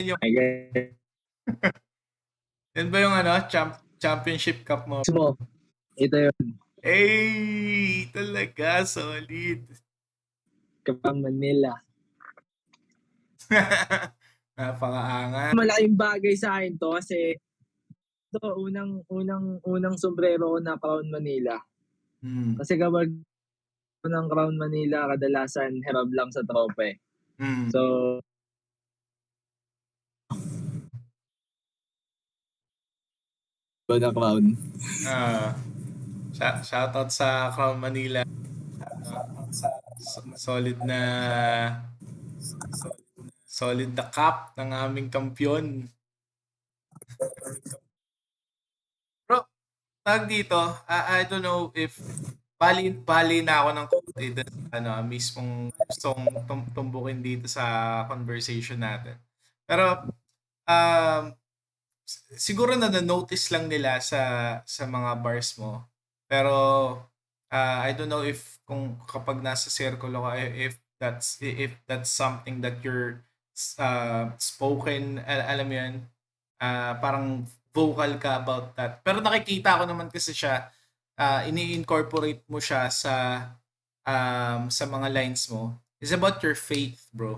yun yung, I guess yun ba yung championship cup mo? mo, ito yun. Talaga, solid. Kapag Manila. Napakaangat. Malaking bagay sa akin to kasi ito unang sombrero ko na Crown Manila. Kasi kapag ng Crown Manila, kadalasan hirap lang sa tropa eh. So, na Crown. Shoutout sa Crown Manila. Solid na cup ng aming kampiyon. Bro, tag dito, I don't know if bali na ako ng konti dun sa mismong gustong tumbukin dito sa conversation natin. Pero um, siguro na-notice lang nila sa mga bars mo. Pero I don't know if kung kapag nasa circle ka, if that's something that you're spoken, alam mo yun, parang vocal ka about that. Pero nakikita ko naman kasi siya, ini-incorporate mo siya sa mga lines mo. It's about your faith, bro.